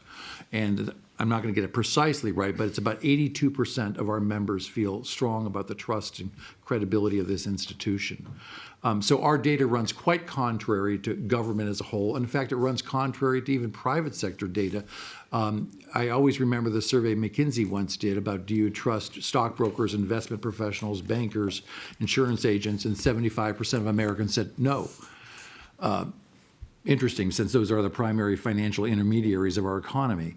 and I'm not going to get it precisely right, but it's about 82% of our members feel strong about the trust and credibility of this institution. So our data runs quite contrary to government as a whole. In fact, it runs contrary to even private sector data. I always remember the survey McKinsey once did about, do you trust stockbrokers, investment professionals, bankers, insurance agents, and 75% of Americans said no. Interesting, since those are the primary financial intermediaries of our economy.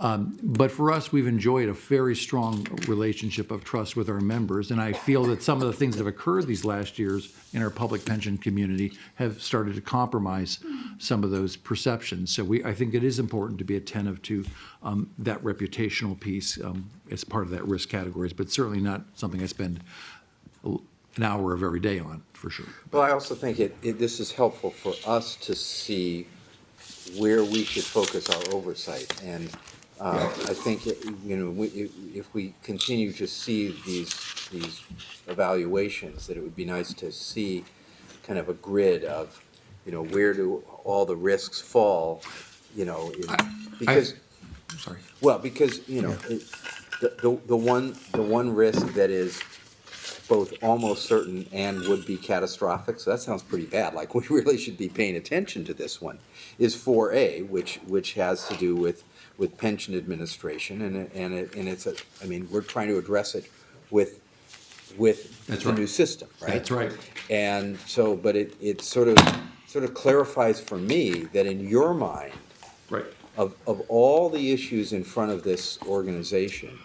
But for us, we've enjoyed a very strong relationship of trust with our members, and I feel that some of the things that have occurred these last years in our public pension community have started to compromise some of those perceptions. So I think it is important to be attentive to that reputational piece as part of that risk categories, but certainly not something I spend an hour of every day on, for sure. Well, I also think this is helpful for us to see where we should focus our oversight. And I think, if we continue to see these evaluations, that it would be nice to see kind of a grid of, where do all the risks fall, because. Sorry. Well, because, the one risk that is both almost certain and would be catastrophic, so that sounds pretty bad, like we really should be paying attention to this one, is 4A, which has to do with pension administration, and it's we're trying to address it with That's the right. new system, right? That's right. And so, but it sort of clarifies for me that in your mind, Right. of all the issues in front of this organization,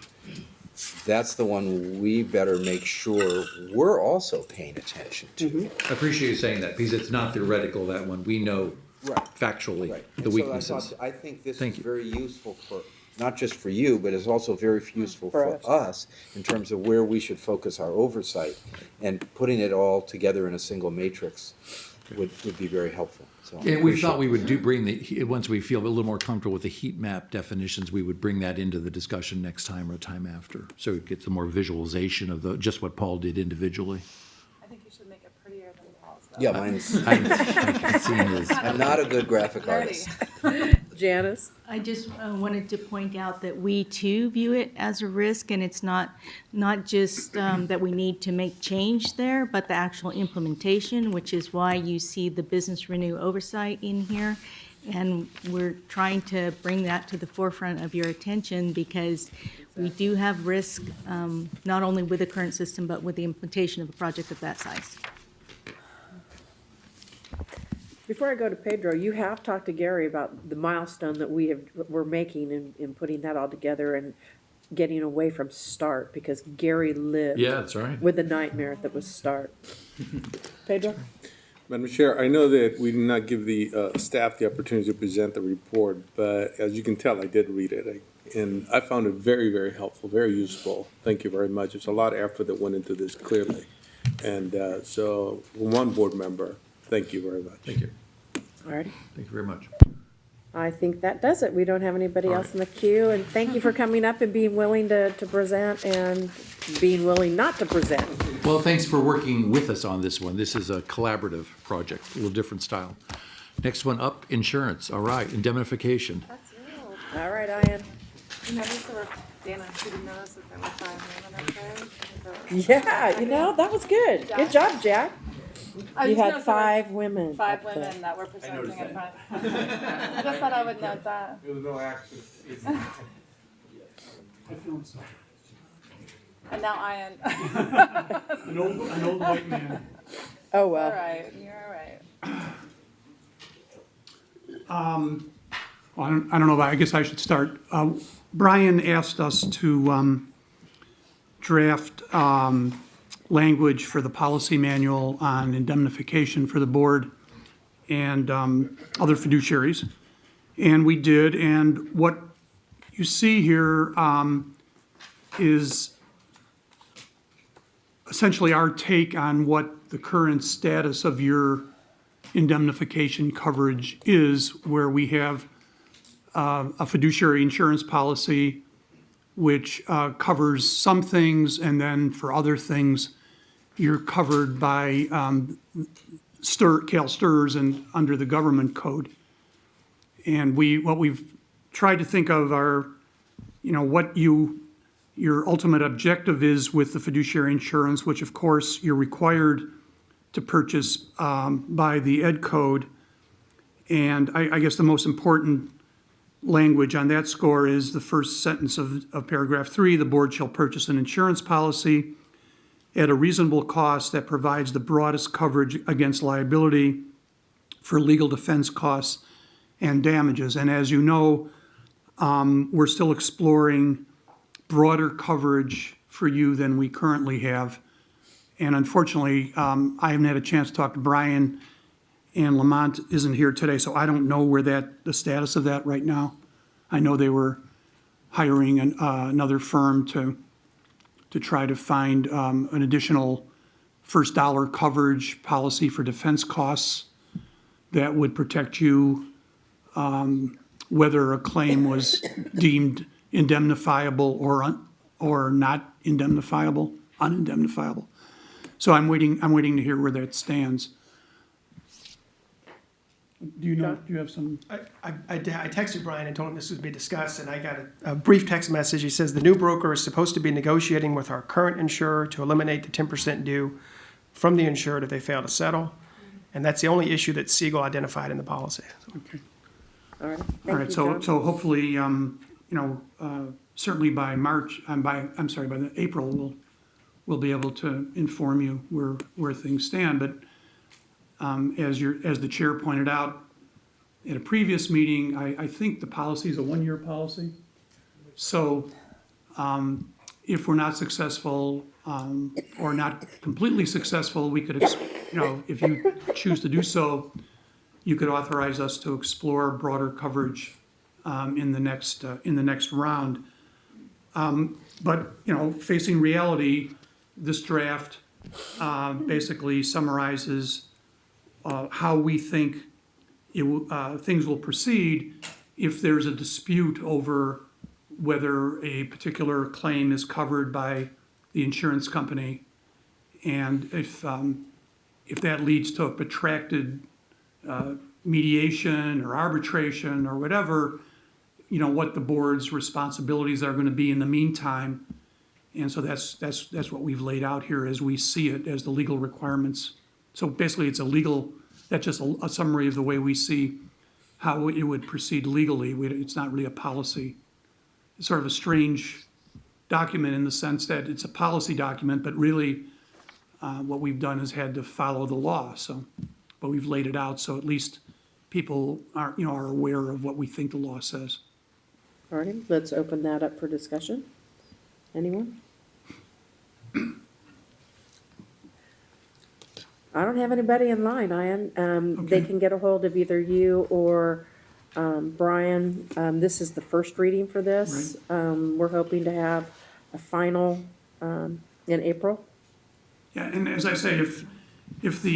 that's the one we better make sure we're also paying attention to. I appreciate you saying that, because it's not theoretical, that one. We know Right. factually Right. the And so weaknesses. I think this Thank is you. very useful for, not just for you, but it's also very useful For for us in terms of where we should focus our oversight. And putting it all together in a single matrix would be very helpful. So And we thought we would once we feel a little more comfortable with the heat map definitions, we would bring that into the discussion next time or time after. So it gets a more visualization of just what Paul did individually. I think you should make it prettier than Paul's, though. Yeah, mine's, I can see his. I'm not a good graphic Nerdy. artist. Janice? I just wanted to point out that we too view it as a risk, and it's not just that we need to make change there, but the actual implementation, which is why you see the business renew oversight in here. And we're trying to bring that to the forefront of your attention because we do have risk, not only with the current system, but with the implementation of a project of that size. Before I go to Pedro, you have talked to Gary about the milestone that we're making in putting that all together and getting away from START, because Gary lived Yeah, that's right. with the nightmare that was START. Pedro? Madam Chair, I know that we did not give the staff the opportunity to present the report, but as you can tell, I did read it. And I found it very, very helpful, very useful. Thank you very much. There's a lot of effort that went into this, clearly. And so, one board member, thank you very much. Thank you. All righty. Thank you very much. I think that does it. We don't have anybody else in the queue, and thank you for coming up and being willing to present and being willing not to present. Well, thanks for working with us on this one. This is a collaborative project, a little different style. Next one up, insurance. All right, indemnification. All right, Ian. Dana, did you notice that there were 5 women up there? Yeah, that was good. Good job, Jack. I You just had noticed there were 5 women. 5 up there. women that were presenting in front. I just thought I would note that. There was no action. And now Ian. An old white man. Oh, All well. right, you're all right. Well, I don't know, but I guess I should start. Brian asked us to draft language for the policy manual on indemnification for the board and other fiduciaries. And we did, and what you see here is essentially our take on what the current status of your indemnification coverage is, where we have a fiduciary insurance policy which covers some things, and then for other things, you're covered by CalSTRS and under the government code. And what we've tried to think of are, what your ultimate objective is with the fiduciary insurance, which of course you're required to purchase by the Ed Code. And I guess the most important language on that score is the first sentence of paragraph 3, the board shall purchase an insurance policy at a reasonable cost that provides the broadest coverage against liability for legal defense costs and damages. And as you know, we're still exploring broader coverage for you than we currently have. And unfortunately, I haven't had a chance to talk to Brian, and Lamont isn't here today, so I don't know where the status of that right now. I know they were hiring another firm to try to find an additional first dollar coverage policy for defense costs that would protect you whether a claim was deemed indemnifiable or not indemnifiable, unindemnifiable. So I'm waiting to hear where that stands. Do you have some? I texted Brian and told him this would be discussed, and I got a brief text message. He says the new broker is supposed to be negotiating with our current insurer to eliminate the 10% due from the insured if they fail to settle. And that's the only issue that Siegel identified in the policy. Okay. All right. All Thank right, you, so John. hopefully, certainly by by April, we'll be able to inform you where things stand. But as the chair pointed out at a previous meeting, I think the policy is a 1-year policy. So if we're not successful or not completely successful, we could, if you choose to do so, you could authorize us to explore broader coverage in the next round. But facing reality, this draft basically summarizes how we think things will proceed if there's a dispute over whether a particular claim is covered by the insurance company, and if that leads to a protracted mediation or arbitration or whatever, what the board's responsibilities are going to be in the meantime. And so that's what we've laid out here as we see it, as the legal requirements. So basically, that's just a summary of the way we see how it would proceed legally. It's not really a policy. It's sort of a strange document in the sense that it's a policy document, but really what we've done is had to follow the law. But we've laid it out so at least people are aware of what we think the law says. All righty, let's open that up for discussion. Anyone? I don't have anybody in line, Ian. They Okay. can get a hold of either you or Brian. This is the first reading for this. We're hoping to have a final in April. Yeah, and as I say, if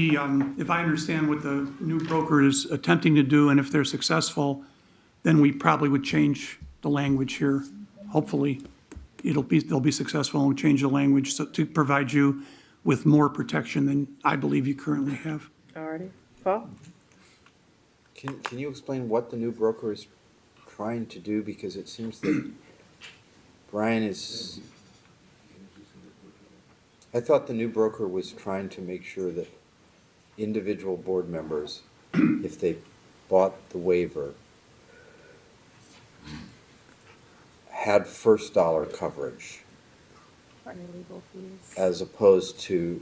I understand what the new broker is attempting to do, and if they're successful, then we probably would change the language here. Hopefully, they'll be successful and change the language to provide you with more protection than I believe you currently have. All righty. Paul? Can you explain what the new broker is trying to do? Because it seems that Brian is, I thought the new broker was trying to make sure that individual board members, if they bought the waiver, had first dollar coverage, as opposed to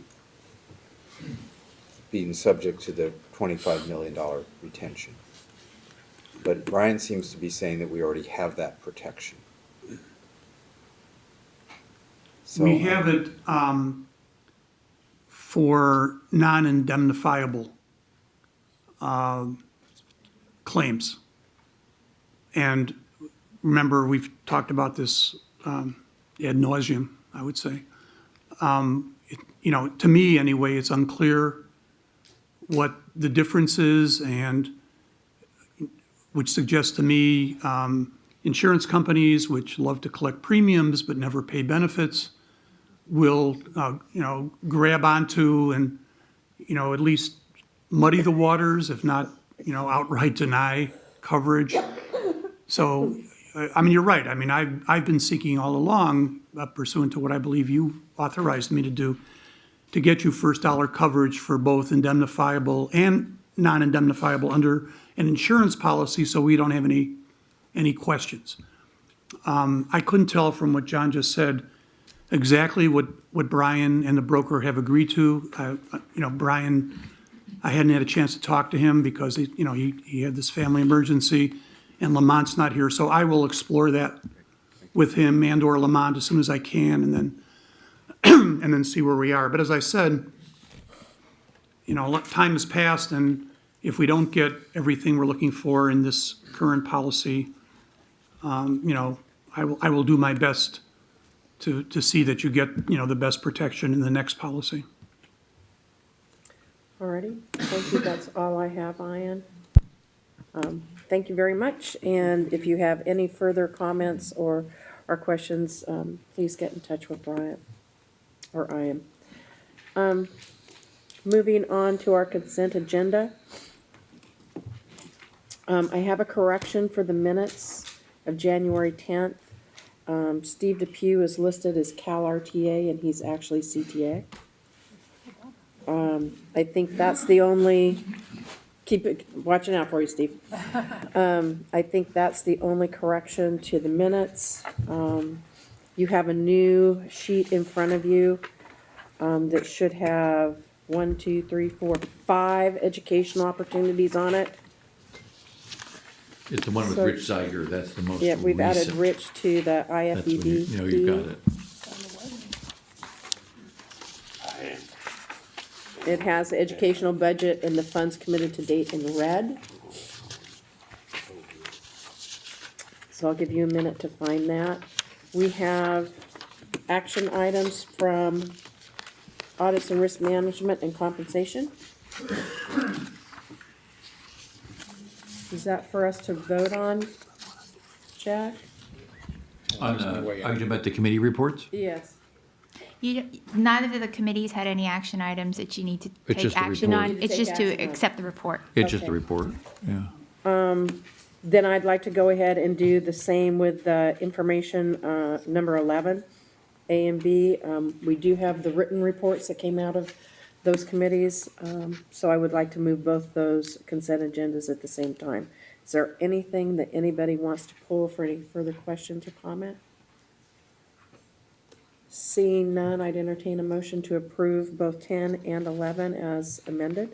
being subject to the $25 million retention. But Brian seems to be saying that we already have that protection. So We have it for non-indemnifiable claims. And remember, we've talked about this ad nauseum, I would say. To me anyway, it's unclear what the difference is, and which suggests to me insurance companies, which love to collect premiums but never pay benefits, will grab onto and at least muddy the waters, if not outright deny coverage. So you're right. I've been seeking all along, pursuant to what I believe you authorized me to do, to get you first dollar coverage for both indemnifiable and non-indemnifiable under an insurance policy, so we don't have any questions. I couldn't tell from what John just said exactly what Brian and the broker have agreed to. Brian, I hadn't had a chance to talk to him because he had this family emergency, and Lamont's not here, so I will explore that with him and/or Lamont as soon as I can, and then and then see where we are. But as I said, time has passed, and if we don't get everything we're looking for in this current policy, I will do my best to see that you get the best protection in the next policy. All righty. Thank you. That's all I have, Ian. Thank you very much. And if you have any further comments or questions, please get in touch with Brian or Ian. Moving on to our consent agenda. I have a correction for the minutes of January 10th. Steve Depew is listed as CalRTA and he's actually CTA. I think that's the only, watching out for you, Steve. I think that's the only correction to the minutes. You have a new sheet in front of you that should have 5 educational opportunities on it. It's the one with So- Rich Zeiger, that's the most Yeah, recent. we've added Rich to the That's when IFED. you got it. It has the educational budget and the funds committed to date in red. So I'll give you a minute to find that. We have action items from audits and risk management and compensation. Is that for us to vote on, Jack? Are you talking about the committee reports? Yes. Neither of the committees had any action items that you need to It's just take the action report. on. It's Take just to action on. accept the report. It's just Okay. the report, yeah. Then I'd like to go ahead and do the same with the information, number 11, A and B. We do have the written reports that came out of those committees, so I would like to move both those consent agendas at the same time. Is there anything that anybody wants to pull for any further questions or comment? Seeing none, I'd entertain a motion to approve both 10 and 11 as amended.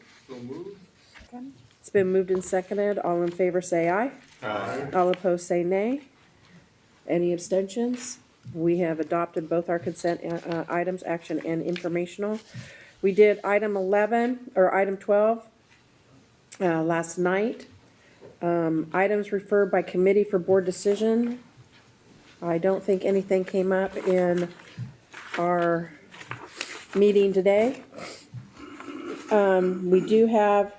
It's been moved and seconded. All in favor say aye. Aye. All opposed say nay. Any abstentions? We have adopted both our consent items, action and informational. We did item 11, or item 12, last night. Items referred by committee for board decision. I don't think anything came up in our meeting today. We do have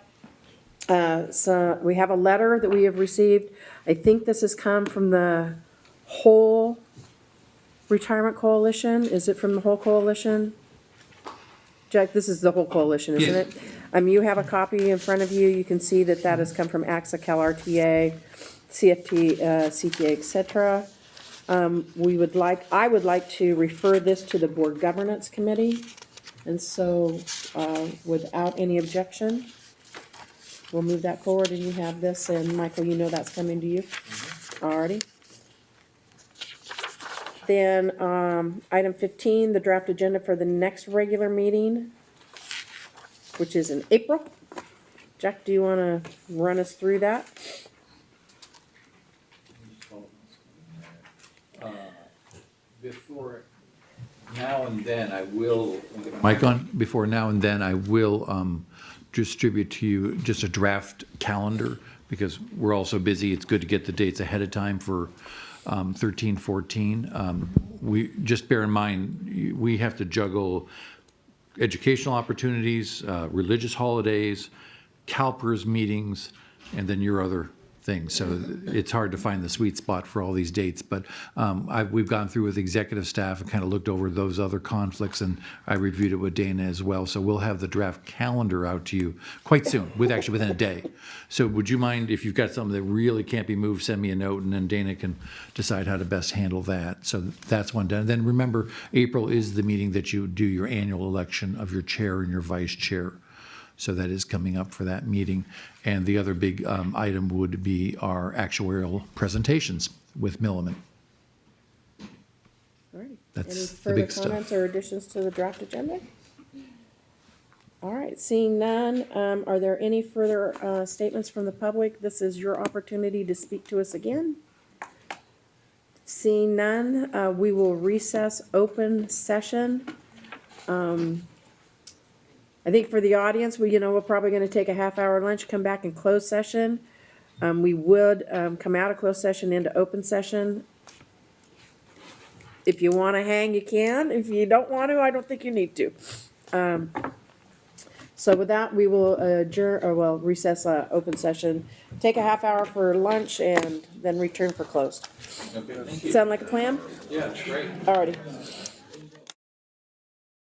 we have a letter that we have received. I think this has come from the whole retirement coalition. Is it from the whole coalition? Jack, this is the whole coalition, isn't Yes. it? You have a copy in front of you. You can see that that has come from AXA, CalRTA, CFT, CTA, et cetera. I would like to refer this to the Board Governance Committee. And so, without any objection, we'll move that forward, and you have this, and Michael, you know that's coming to you. Alrighty. Then, item 15, the draft agenda for the next regular meeting, which is in April. Jack, do you wanna run us through that? Before now and then, I will. Mike on? Before now and then, I will distribute to you just a draft calendar, because we're all so busy, it's good to get the dates ahead of time for 13, 14. We, just bear in mind, we have to juggle educational opportunities, religious holidays, CalPERS meetings, and then your other things. So it's hard to find the sweet spot for all these dates. But we've gone through with executive staff and kind of looked over those other conflicts, and I reviewed it with Dana as well. So we'll have the draft calendar out to you quite soon, within a day. So would you mind, if you've got something that really can't be moved, send me a note, and then Dana can decide how to best handle that. So that's one done. And then remember, April is the meeting that you do your annual election of your chair and your vice chair. So that is coming up for that meeting. And the other big item would be our actuarial presentations with Milliman. Alrighty. That's Any the further big stuff. comments or additions to the draft agenda? All right, seeing none, are there any further statements from the public? This is your opportunity to speak to us again. Seeing none, we will recess open session. I think for the audience, we're probably gonna take a half-hour lunch, come back in closed session. We would come out of closed session into open session. If you wanna hang, you can. If you don't want to, I don't think you need to. So with that, we will recess open session, take a half hour for lunch, and then return for closed. Sound like a plan? Yeah, great. Alrighty.